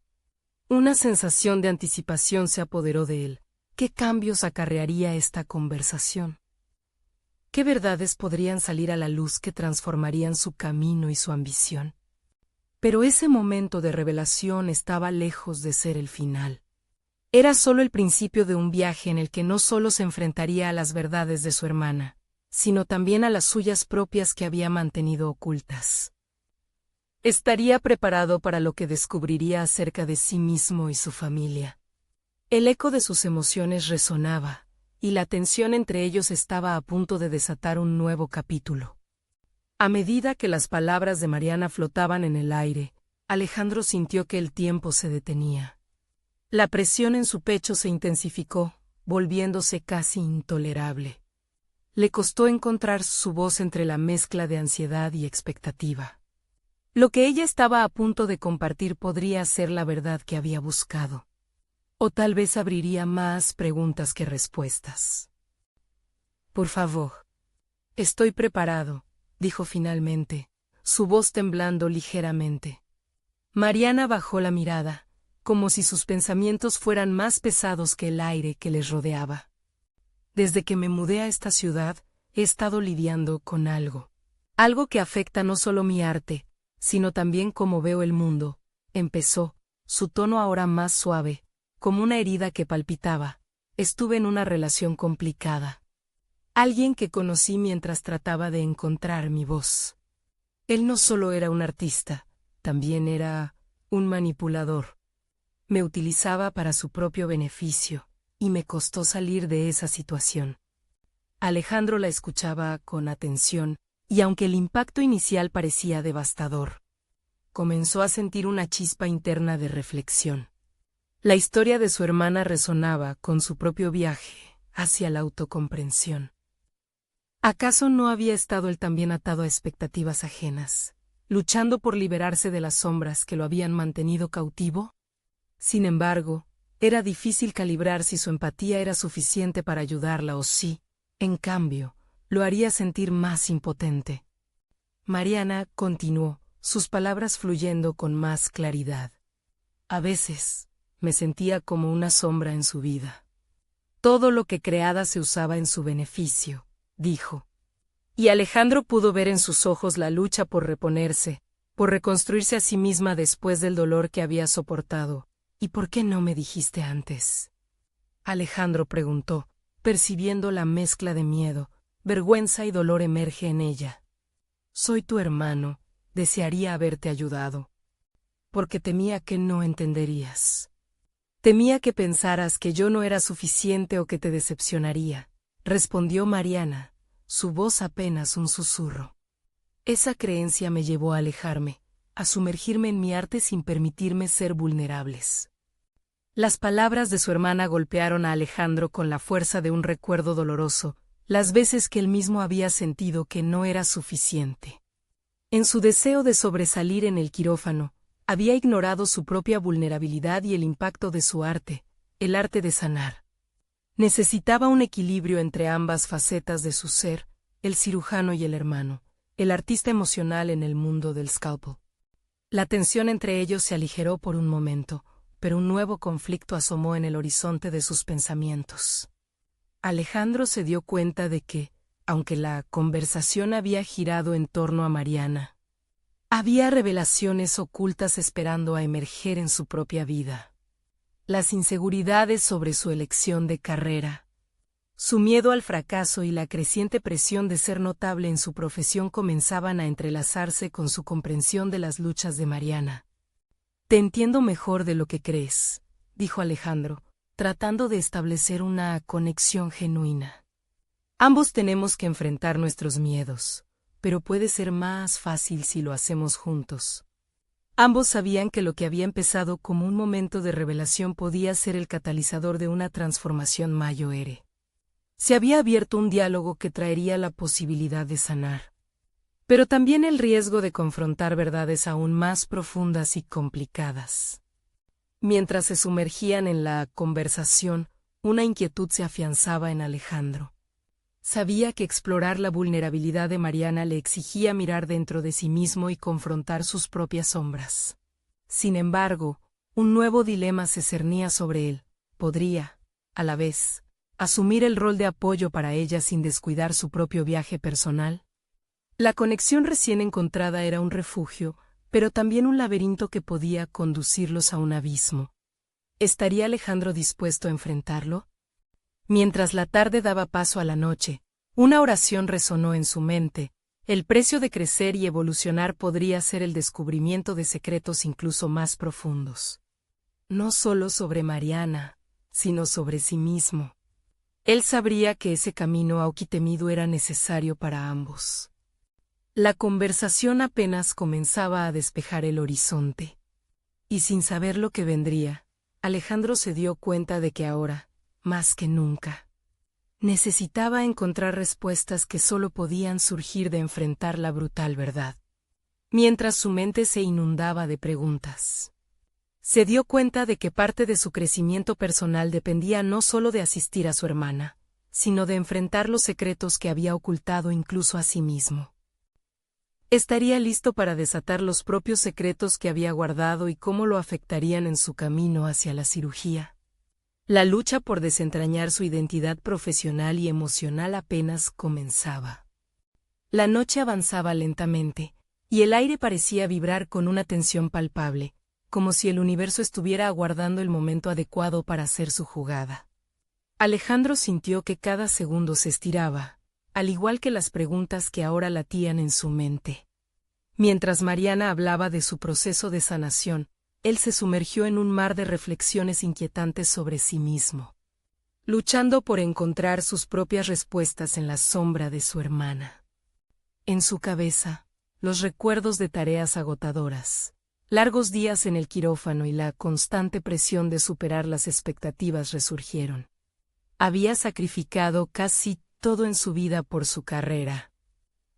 una sensación de anticipación se apoderó de él. ¿Qué cambios acarrearía esta conversación? ¿Qué verdades podrían salir a la luz que transformarían su camino y su ambición? Pero ese momento de revelación estaba lejos de ser el final. Era solo el principio de un viaje en el que no solo se enfrentaría a las verdades de su hermana, sino también a las suyas propias que había mantenido ocultas. Estaría preparado para lo que descubriría acerca de sí mismo y su familia. El eco de sus emociones resonaba, y la tensión entre ellos estaba a punto de desatar un nuevo capítulo. A medida que las palabras de Mariana flotaban en el aire, Alejandro sintió que el tiempo se detenía. La presión en su pecho se intensificó, volviéndose casi intolerable. Le costó encontrar su voz entre la mezcla de ansiedad y expectativa. Lo que ella estaba a punto de compartir podría ser la verdad que había buscado. O tal vez abriría más preguntas que respuestas. Por favor. Estoy preparado, dijo finalmente, su voz temblando ligeramente. Mariana bajó la mirada, como si sus pensamientos fueran más pesados que el aire que les rodeaba. Desde que me mudé a esta ciudad, he estado lidiando con algo. Algo que afecta no solo mi arte, sino también cómo veo el mundo, empezó, su tono ahora más suave, como una herida que palpitaba. Estuve en una relación complicada. Alguien que conocí mientras trataba de encontrar mi voz. Él no solo era un artista, también era un manipulador. Me utilizaba para su propio beneficio, y me costó salir de esa situación. Alejandro la escuchaba con atención, y aunque el impacto inicial parecía devastador, comenzó a sentir una chispa interna de reflexión. La historia de su hermana resonaba con su propio viaje hacia la autocomprensión. ¿Acaso no había estado él también atado a expectativas ajenas, luchando por liberarse de las sombras que lo habían mantenido cautivo? Sin embargo, era difícil calibrar si su empatía era suficiente para ayudarla o si, en cambio, lo haría sentir más impotente. Mariana continuó, sus palabras fluyendo con más claridad. A veces, me sentía como una sombra en su vida. Todo lo que creada se usaba en su beneficio, dijo. Y Alejandro pudo ver en sus ojos la lucha por reponerse, por reconstruirse a sí misma después del dolor que había soportado. ¿Y por qué no me dijiste antes? Alejandro preguntó, percibiendo la mezcla de miedo, vergüenza y dolor emerge en ella. Soy tu hermano, desearía haberte ayudado. Porque temía que no entenderías. Temía que pensaras que yo no era suficiente o que te decepcionaría, respondió Mariana, su voz apenas un susurro. Esa creencia me llevó a alejarme, a sumergirme en mi arte sin permitirme ser vulnerables. Las palabras de su hermana golpearon a Alejandro con la fuerza de un recuerdo doloroso, las veces que él mismo había sentido que no era suficiente. En su deseo de sobresalir en el quirófano, había ignorado su propia vulnerabilidad y el impacto de su arte, el arte de sanar. Necesitaba un equilibrio entre ambas facetas de su ser, el cirujano y el hermano, el artista emocional en el mundo del scalpel. La tensión entre ellos se aligeró por un momento, pero un nuevo conflicto asomó en el horizonte de sus pensamientos. Alejandro se dio cuenta de que, aunque la conversación había girado en torno a Mariana, había revelaciones ocultas esperando a emerger en su propia vida. Las inseguridades sobre su elección de carrera, su miedo al fracaso y la creciente presión de ser notable en su profesión comenzaban a entrelazarse con su comprensión de las luchas de Mariana. Te entiendo mejor de lo que crees, dijo Alejandro, tratando de establecer una conexión genuina. Ambos tenemos que enfrentar nuestros miedos, pero puede ser más fácil si lo hacemos juntos. Ambos sabían que lo que había empezado como un momento de revelación podía ser el catalizador de una transformación mayor. Se había abierto un diálogo que traería la posibilidad de sanar, pero también el riesgo de confrontar verdades aún más profundas y complicadas. Mientras se sumergían en la conversación, una inquietud se afianzaba en Alejandro. Sabía que explorar la vulnerabilidad de Mariana le exigía mirar dentro de sí mismo y confrontar sus propias sombras. Sin embargo, un nuevo dilema se cernía sobre él. Podría, a la vez, asumir el rol de apoyo para ella sin descuidar su propio viaje personal. La conexión recién encontrada era un refugio, pero también un laberinto que podía conducirlos a un abismo. ¿Estaría Alejandro dispuesto a enfrentarlo? Mientras la tarde daba paso a la noche, una oración resonó en su mente. El precio de crecer y evolucionar podría ser el descubrimiento de secretos incluso más profundos. No solo sobre Mariana, sino sobre sí mismo. Él sabría que ese camino auquitemido era necesario para ambos. La conversación apenas comenzaba a despejar el horizonte. Y sin saber lo que vendría, Alejandro se dio cuenta de que ahora, más que nunca, necesitaba encontrar respuestas que solo podían surgir de enfrentar la brutal verdad. Mientras su mente se inundaba de preguntas, se dio cuenta de que parte de su crecimiento personal dependía no solo de asistir a su hermana, sino de enfrentar los secretos que había ocultado incluso a sí mismo. Estaría listo para desatar los propios secretos que había guardado y cómo lo afectarían en su camino hacia la cirugía. La lucha por desentrañar su identidad profesional y emocional apenas comenzaba. La noche avanzaba lentamente, y el aire parecía vibrar con una tensión palpable, como si el universo estuviera aguardando el momento adecuado para hacer su jugada. Alejandro sintió que cada segundo se estiraba, al igual que las preguntas que ahora latían en su mente. Mientras Mariana hablaba de su proceso de sanación, él se sumergió en un mar de reflexiones inquietantes sobre sí mismo, luchando por encontrar sus propias respuestas en la sombra de su hermana. En su cabeza, los recuerdos de tareas agotadoras, largos días en el quirófano y la constante presión de superar las expectativas resurgieron. Había sacrificado casi todo en su vida por su carrera.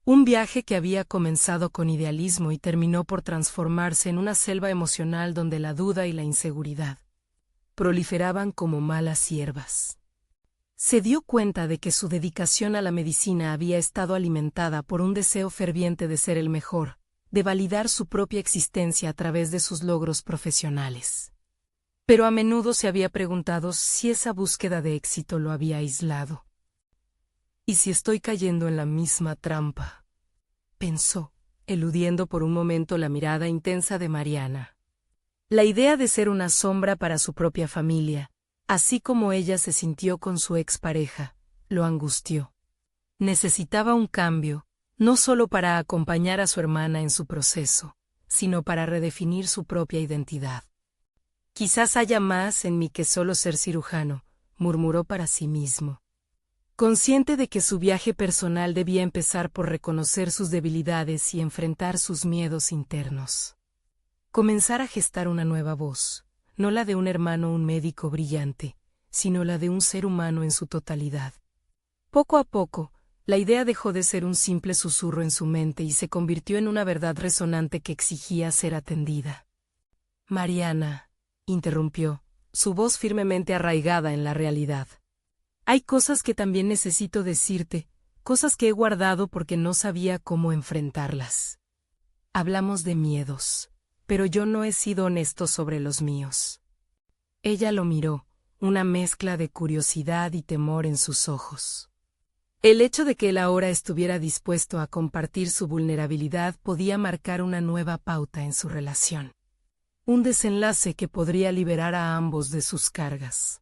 Un viaje que había comenzado con idealismo y terminó por transformarse en una selva emocional donde la duda y la inseguridad proliferaban como malas hierbas. Se dio cuenta de que su dedicación a la medicina había estado alimentada por un deseo ferviente de ser el mejor, de validar su propia existencia a través de sus logros profesionales. Pero a menudo se había preguntado si esa búsqueda de éxito lo había aislado. ¿Y si estoy cayendo en la misma trampa?, pensó, eludiendo por un momento la mirada intensa de Mariana. La idea de ser una sombra para su propia familia, así como ella se sintió con su expareja, lo angustió. Necesitaba un cambio, no solo para acompañar a su hermana en su proceso, sino para redefinir su propia identidad. Quizás haya más en mí que solo ser cirujano, murmuró para sí mismo. Consciente de que su viaje personal debía empezar por reconocer sus debilidades y enfrentar sus miedos internos. Comenzar a gestar una nueva voz, no la de un hermano o un médico brillante, sino la de un ser humano en su totalidad. Poco a poco, la idea dejó de ser un simple susurro en su mente y se convirtió en una verdad resonante que exigía ser atendida. Mariana, interrumpió, su voz firmemente arraigada en la realidad. Hay cosas que también necesito decirte, cosas que he guardado porque no sabía cómo enfrentarlas. Hablamos de miedos, pero yo no he sido honesto sobre los míos. Ella lo miró, una mezcla de curiosidad y temor en sus ojos. El hecho de que él ahora estuviera dispuesto a compartir su vulnerabilidad podía marcar una nueva pauta en su relación. Un desenlace que podría liberar a ambos de sus cargas.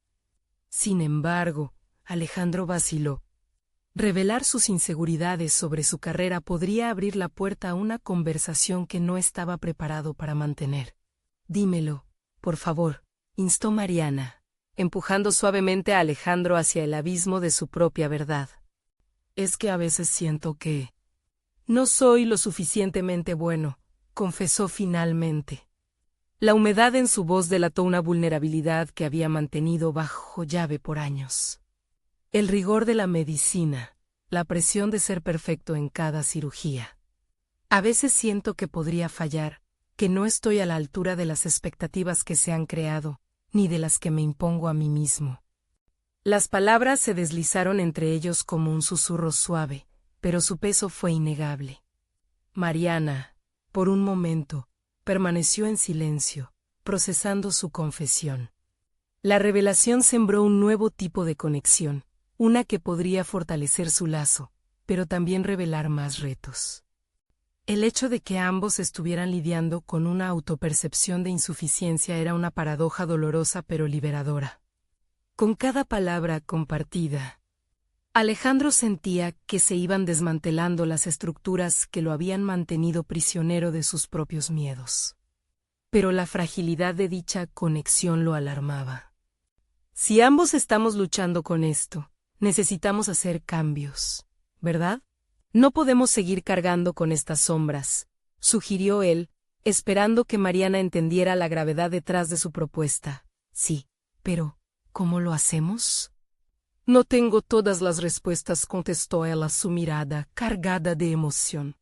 Sin embargo, Alejandro vaciló. Revelar sus inseguridades sobre su carrera podría abrir la puerta a una conversación que no estaba preparado para mantener. Dímelo, por favor, instó Mariana, empujando suavemente a Alejandro hacia el abismo de su propia verdad. Es que a veces siento que no soy lo suficientemente bueno, confesó finalmente. La humedad en su voz delató una vulnerabilidad que había mantenido bajo llave por años. El rigor de la medicina, la presión de ser perfecto en cada cirugía. A veces siento que podría fallar, que no estoy a la altura de las expectativas que se han creado, ni de las que me impongo a mí mismo. Las palabras se deslizaron entre ellos como un susurro suave, pero su peso fue innegable. Mariana, por un momento, permaneció en silencio, procesando su confesión. La revelación sembró un nuevo tipo de conexión, una que podría fortalecer su lazo, pero también revelar más retos. El hecho de que ambos estuvieran lidiando con una autopercepción de insuficiencia era una paradoja dolorosa pero liberadora. Con cada palabra compartida, Alejandro sentía que se iban desmantelando las estructuras que lo habían mantenido prisionero de sus propios miedos. Pero la fragilidad de dicha conexión lo alarmaba. Si ambos estamos luchando con esto, necesitamos hacer cambios, ¿verdad? No podemos seguir cargando con estas sombras, sugirió él, esperando que Mariana entendiera la gravedad detrás de su propuesta. Sí, pero ¿cómo lo hacemos? No tengo todas las respuestas, contestó él a su mirada cargada de emoción.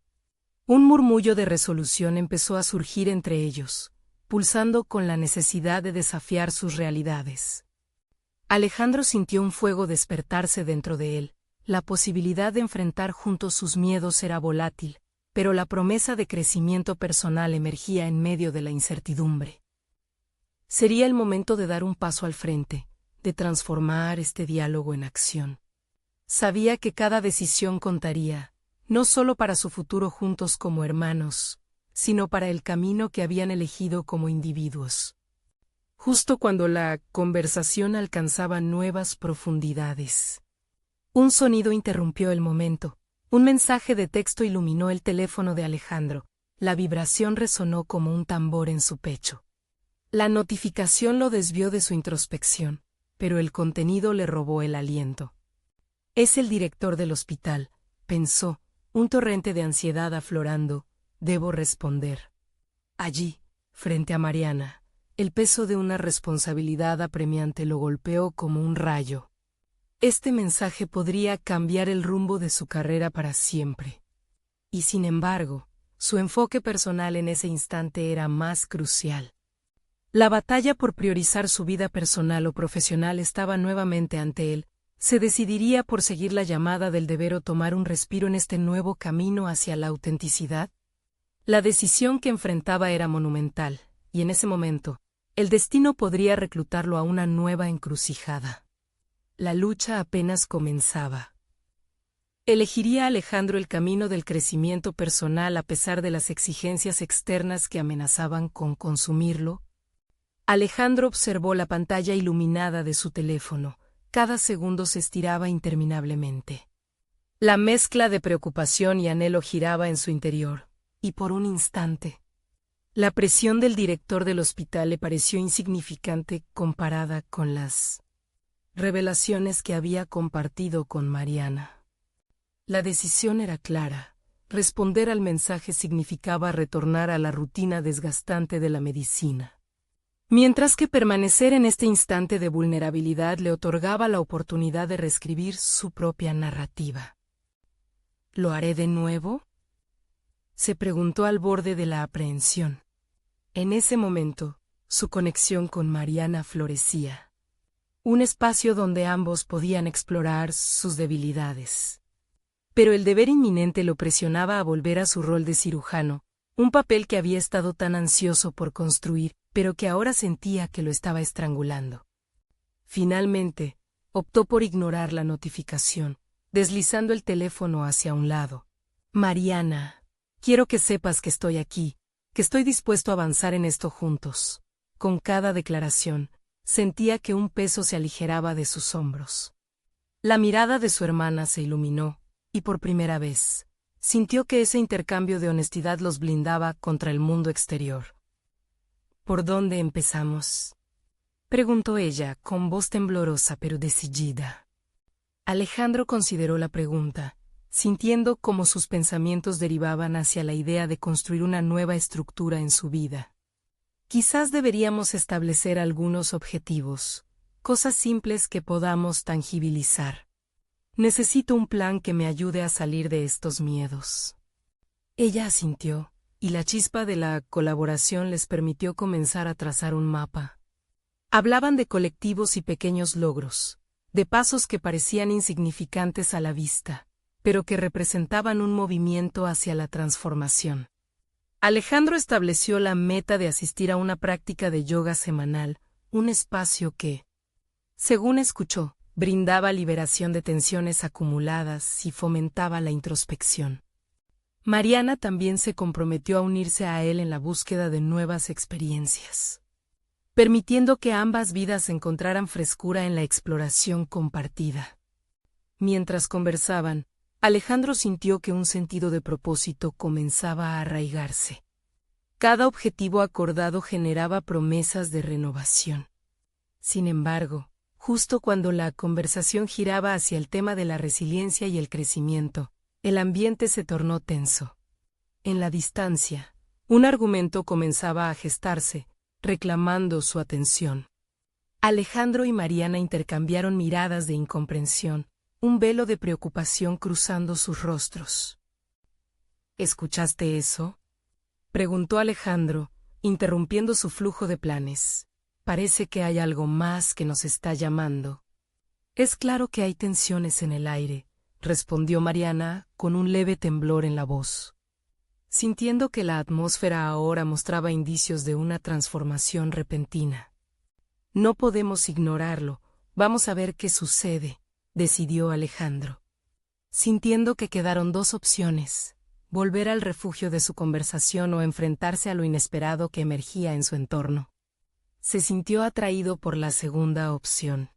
Un murmullo de resolución empezó a surgir entre ellos, pulsando con la necesidad de desafiar sus realidades. Alejandro sintió un fuego despertarse dentro de él. La posibilidad de enfrentar juntos sus miedos era volátil, pero la promesa de crecimiento personal emergía en medio de la incertidumbre. Sería el momento de dar un paso al frente, de transformar este diálogo en acción. Sabía que cada decisión contaría, no solo para su futuro juntos como hermanos, sino para el camino que habían elegido como individuos. Justo cuando la conversación alcanzaba nuevas profundidades, un sonido interrumpió el momento. Un mensaje de texto iluminó el teléfono de Alejandro. La vibración resonó como un tambor en su pecho. La notificación lo desvió de su introspección, pero el contenido le robó el aliento. Es el director del hospital, pensó, un torrente de ansiedad aflorando. Debo responder. Allí, frente a Mariana, el peso de una responsabilidad apremiante lo golpeó como un rayo. Este mensaje podría cambiar el rumbo de su carrera para siempre. Y sin embargo, su enfoque personal en ese instante era más crucial. La batalla por priorizar su vida personal o profesional estaba nuevamente ante él. ¿Se decidiría por seguir la llamada del deber o tomar un respiro en este nuevo camino hacia la autenticidad? La decisión que enfrentaba era monumental, y en ese momento, el destino podría reclutarlo a una nueva encrucijada. La lucha apenas comenzaba. ¿Elegiría Alejandro el camino del crecimiento personal a pesar de las exigencias externas que amenazaban con consumirlo? Alejandro observó la pantalla iluminada de su teléfono. Cada segundo se estiraba interminablemente. La mezcla de preocupación y anhelo giraba en su interior, y por un instante, la presión del director del hospital le pareció insignificante comparada con las revelaciones que había compartido con Mariana. La decisión era clara. Responder al mensaje significaba retornar a la rutina desgastante de la medicina, mientras que permanecer en este instante de vulnerabilidad le otorgaba la oportunidad de reescribir su propia narrativa. ¿Lo haré de nuevo?, se preguntó al borde de la aprehensión. En ese momento, su conexión con Mariana florecía. Un espacio donde ambos podían explorar sus debilidades. Pero el deber inminente lo presionaba a volver a su rol de cirujano, un papel que había estado tan ansioso por construir, pero que ahora sentía que lo estaba estrangulando. Finalmente, optó por ignorar la notificación, deslizando el teléfono hacia un lado. Mariana, quiero que sepas que estoy aquí, que estoy dispuesto a avanzar en esto juntos. Con cada declaración, sentía que un peso se aligeraba de sus hombros. La mirada de su hermana se iluminó, y por primera vez, sintió que ese intercambio de honestidad los blindaba contra el mundo exterior. ¿Por dónde empezamos?, preguntó ella, con voz temblorosa pero decidida. Alejandro consideró la pregunta, sintiendo cómo sus pensamientos derivaban hacia la idea de construir una nueva estructura en su vida. Quizás deberíamos establecer algunos objetivos, cosas simples que podamos tangibilizar. Necesito un plan que me ayude a salir de estos miedos. Ella asintió, y la chispa de la colaboración les permitió comenzar a trazar un mapa. Hablaban de colectivos y pequeños logros, de pasos que parecían insignificantes a la vista, pero que representaban un movimiento hacia la transformación. Alejandro estableció la meta de asistir a una práctica de yoga semanal, un espacio que, según escuchó, brindaba liberación de tensiones acumuladas y fomentaba la introspección. Mariana también se comprometió a unirse a él en la búsqueda de nuevas experiencias, permitiendo que ambas vidas encontraran frescura en la exploración compartida. Mientras conversaban, Alejandro sintió que un sentido de propósito comenzaba a arraigarse. Cada objetivo acordado generaba promesas de renovación. Sin embargo, justo cuando la conversación giraba hacia el tema de la resiliencia y el crecimiento, el ambiente se tornó tenso. En la distancia, un argumento comenzaba a gestarse, reclamando su atención. Alejandro y Mariana intercambiaron miradas de incomprensión, un velo de preocupación cruzando sus rostros. ¿Escuchaste eso?, preguntó Alejandro, interrumpiendo su flujo de planes. Parece que hay algo más que nos está llamando. Es claro que hay tensiones en el aire, respondió Mariana, con un leve temblor en la voz, sintiendo que la atmósfera ahora mostraba indicios de una transformación repentina. No podemos ignorarlo, vamos a ver qué sucede, decidió Alejandro, sintiendo que quedaron dos opciones: volver al refugio de su conversación o enfrentarse a lo inesperado que emergía en su entorno. Se sintió atraído por la segunda opción.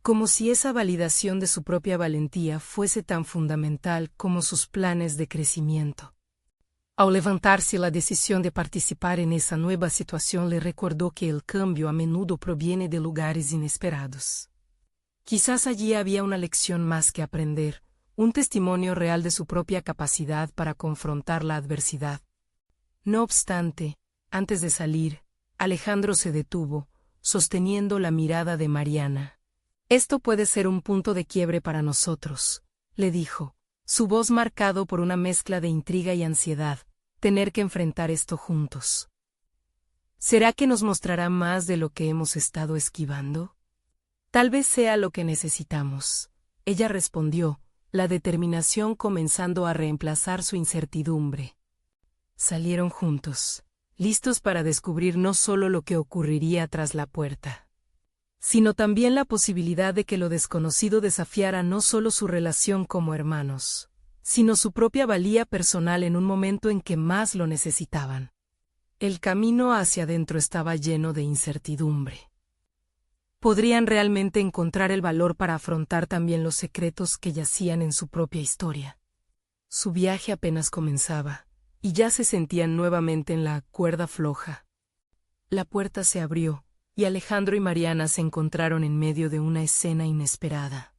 Como si esa validación de su propia valentía fuese tan fundamental como sus planes de crecimiento. Al levantarse, la decisión de participar en esa nueva situación le recordó que el cambio a menudo proviene de lugares inesperados. Quizás allí había una lección más que aprender, un testimonio real de su propia capacidad para confrontar la adversidad. No obstante, antes de salir, Alejandro se detuvo, sosteniendo la mirada de Mariana. «Esto puede ser un punto de quiebre para nosotros», le dijo, su voz marcado por una mezcla de intriga y ansiedad, tener que enfrentar esto juntos. ¿Será que nos mostrará más de lo que hemos estado esquivando? Tal vez sea lo que necesitamos, ella respondió, la determinación comenzando a reemplazar su incertidumbre. Salieron juntos, listos para descubrir no solo lo que ocurriría tras la puerta, sino también la posibilidad de que lo desconocido desafiara no solo su relación como hermanos, sino su propia valía personal en un momento en que más lo necesitaban. El camino hacia adentro estaba lleno de incertidumbre. ¿Podrían realmente encontrar el valor para afrontar también los secretos que yacían en su propia historia? Su viaje apenas comenzaba, y ya se sentían nuevamente en la cuerda floja. La puerta se abrió, y Alejandro y Mariana se encontraron en medio de una escena inesperada.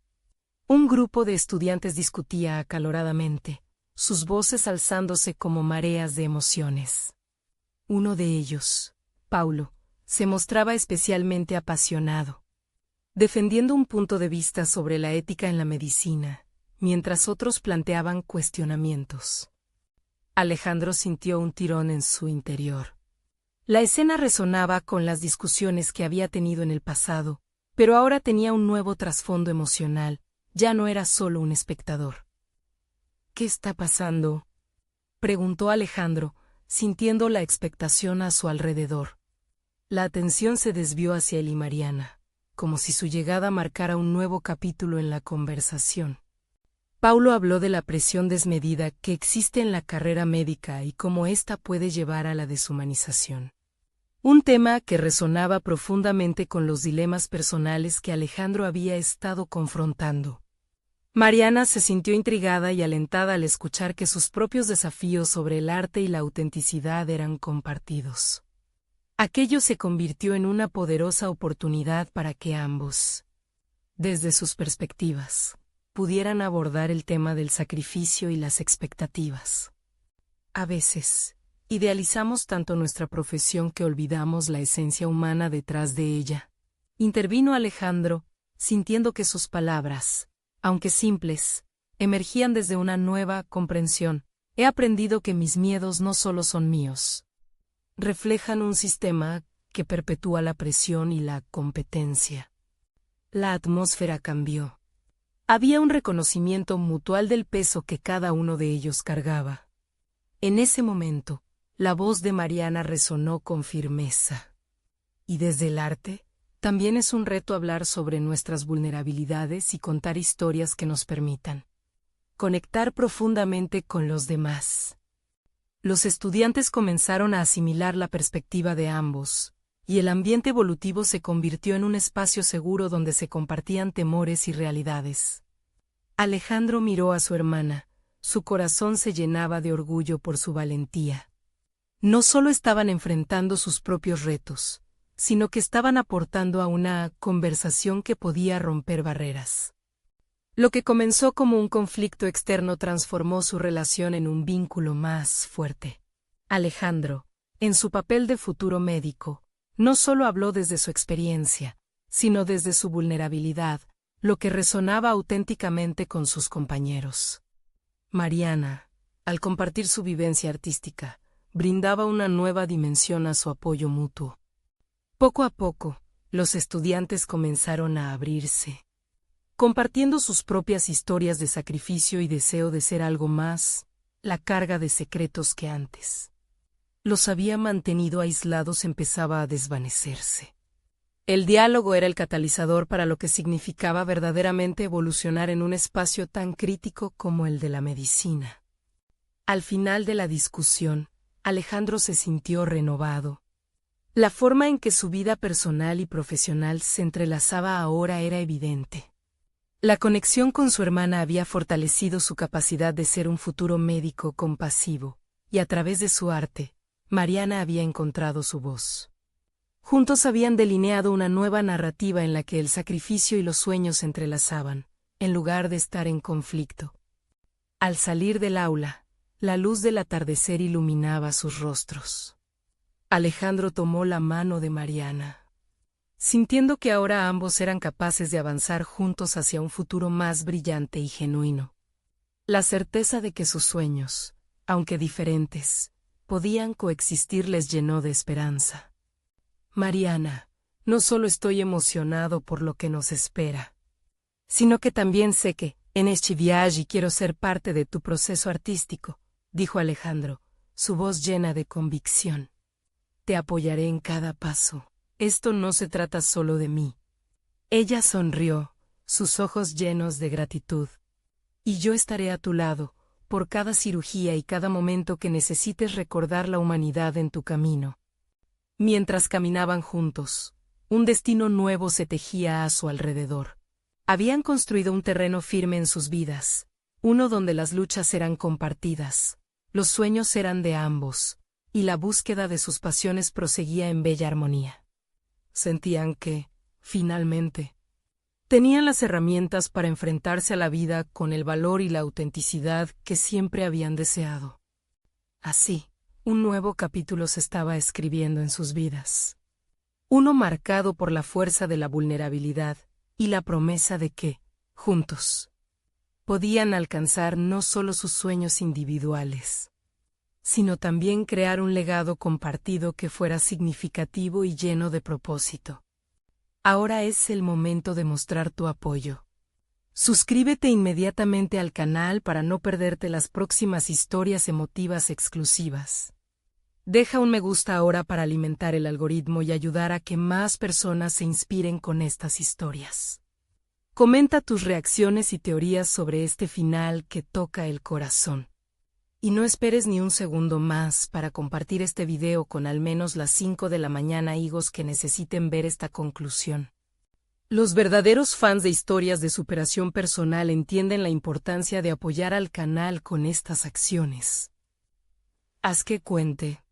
Un grupo de estudiantes discutía acaloradamente, sus voces alzándose como mareas de emociones. Uno de ellos, Paulo, se mostraba especialmente apasionado, defendiendo un punto de vista sobre la ética en la medicina, mientras otros planteaban cuestionamientos. Alejandro sintió un tirón en su interior. La escena resonaba con las discusiones que había tenido en el pasado, pero ahora tenía un nuevo trasfondo emocional, ya no era solo un espectador. ¿Qué está pasando?, preguntó Alejandro, sintiendo la expectación a su alrededor. La atención se desvió hacia él y Mariana, como si su llegada marcara un nuevo capítulo en la conversación. Paulo habló de la presión desmedida que existe en la carrera médica y cómo ésta puede llevar a la deshumanización. Un tema que resonaba profundamente con los dilemas personales que Alejandro había estado confrontando. Mariana se sintió intrigada y alentada al escuchar que sus propios desafíos sobre el arte y la autenticidad eran compartidos. Aquello se convirtió en una poderosa oportunidad para que ambos, desde sus perspectivas, pudieran abordar el tema del sacrificio y las expectativas. A veces, idealizamos tanto nuestra profesión que olvidamos la esencia humana detrás de ella. Intervino Alejandro, sintiendo que sus palabras, aunque simples, emergían desde una nueva comprensión. He aprendido que mis miedos no solo son míos. Reflejan un sistema que perpetúa la presión y la competencia. La atmósfera cambió. Había un reconocimiento mutual del peso que cada uno de ellos cargaba. En ese momento, la voz de Mariana resonó con firmeza. Y desde el arte, también es un reto hablar sobre nuestras vulnerabilidades y contar historias que nos permitan conectar profundamente con los demás. Los estudiantes comenzaron a asimilar la perspectiva de ambos, y el ambiente evolutivo se convirtió en un espacio seguro donde se compartían temores y realidades. Alejandro miró a su hermana, su corazón se llenaba de orgullo por su valentía. No solo estaban enfrentando sus propios retos, sino que estaban aportando a una conversación que podía romper barreras. Lo que comenzó como un conflicto externo transformó su relación en un vínculo más fuerte. Alejandro, en su papel de futuro médico, no solo habló desde su experiencia, sino desde su vulnerabilidad, lo que resonaba auténticamente con sus compañeros. Mariana, al compartir su vivencia artística, brindaba una nueva dimensión a su apoyo mutuo. Poco a poco, los estudiantes comenzaron a abrirse, compartiendo sus propias historias de sacrificio y deseo de ser algo más, la carga de secretos que antes los había mantenido aislados empezaba a desvanecerse. El diálogo era el catalizador para lo que significaba verdaderamente evolucionar en un espacio tan crítico como el de la medicina. Al final de la discusión, Alejandro se sintió renovado. La forma en que su vida personal y profesional se entrelazaba ahora era evidente. La conexión con su hermana había fortalecido su capacidad de ser un futuro médico compasivo, y a través de su arte, Mariana había encontrado su voz. Juntos habían delineado una nueva narrativa en la que el sacrificio y los sueños se entrelazaban, en lugar de estar en conflicto. Al salir del aula, la luz del atardecer iluminaba sus rostros. Alejandro tomó la mano de Mariana, sintiendo que ahora ambos eran capaces de avanzar juntos hacia un futuro más brillante y genuino. La certeza de que sus sueños, aunque diferentes, podían coexistir les llenó de esperanza. Mariana, no solo estoy emocionado por lo que nos espera, sino que también sé que, en este viaje quiero ser parte de tu proceso artístico, dijo Alejandro, su voz llena de convicción. Te apoyaré en cada paso. Esto no se trata solo de mí. Ella sonrió, sus ojos llenos de gratitud. Y yo estaré a tu lado, por cada cirugía y cada momento que necesites recordar la humanidad en tu camino. Mientras caminaban juntos, un destino nuevo se tejía a su alrededor. Habían construido un terreno firme en sus vidas, uno donde las luchas eran compartidas, los sueños eran de ambos, y la búsqueda de sus pasiones proseguía en bella armonía. Sentían que, finalmente, tenían las herramientas para enfrentarse a la vida con el valor y la autenticidad que siempre habían deseado. Así, un nuevo capítulo se estaba escribiendo en sus vidas. Uno marcado por la fuerza de la vulnerabilidad y la promesa de que, juntos, podían alcanzar no solo sus sueños individuales, sino también crear un legado compartido que fuera significativo y lleno de propósito. Ahora es el momento de mostrar tu apoyo. Suscríbete inmediatamente al canal para no perderte las próximas historias emotivas exclusivas. Deja un me gusta ahora para alimentar el algoritmo y ayudar a que más personas se inspiren con estas historias. Comenta tus reacciones y teorías sobre este final que toca el corazón. Y no esperes ni un segundo más para compartir este video con al menos las 5 de la mañana higos que necesiten ver esta conclusión. Los verdaderos fans de historias de superación personal entienden la importancia de apoyar al canal con estas acciones. Haz que cuente.